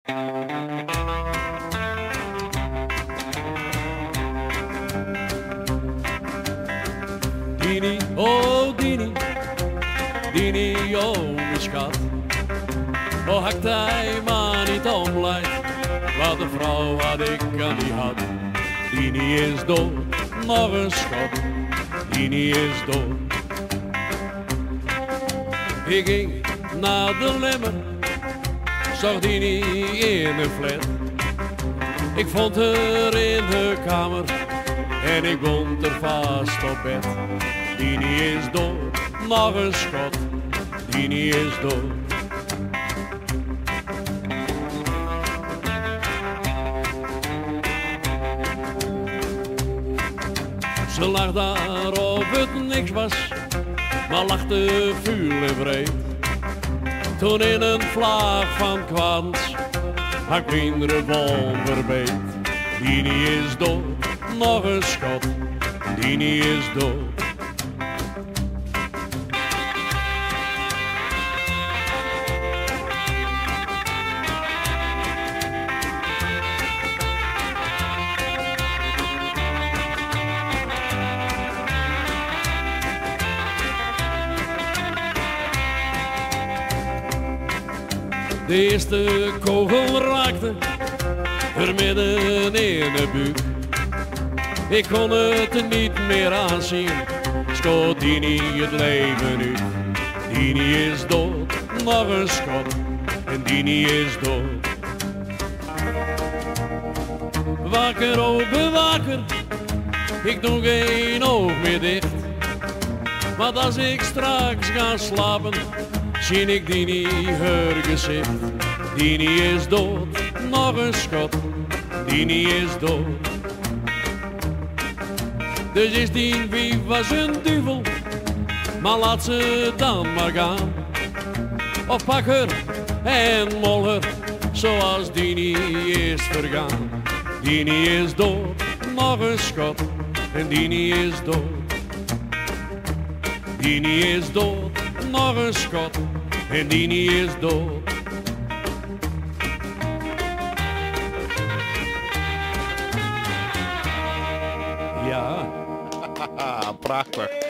Dini, oh Dini, Dini, oh mijn schat. Oh, hakt hij maar niet omleidt, wat een vrouw had ik aan die had. Dini is dood, nog een schot, Dini is dood. Ik ging naar de Lemmer, zag Dini in een flat. Ik vond haar in de kamer en ik bond er vast op bed. Dini is dood, nog een schot, Dini is dood. Ze lag daar of het niks was, maar lachte vuur en vreed. Toen in een vlaag van kwaad haar een revolver beet. Dini is dood, nog een schot, Dini is dood. De eerste kogel raakte er midden in de buik. Ik kon het niet meer aanzien, schoot Dini het leven uit. Dini is dood, nog een schot, en Dini is dood. Wakker, oh bewaker, ik doe geen oog meer dicht. Want als ik straks ga slapen, zie ik Dini haar gezicht. Dini is dood, nog een schot, Dini is dood. Dus is die wie was een duivel, maar laat ze dan maar gaan. Of pak haar en mol haar, zoals Dini is vergaan. Dini is dood, nog een schot, en Dini is dood. Dini is dood, nog een schot, en Dini is dood. Ja, prachtig.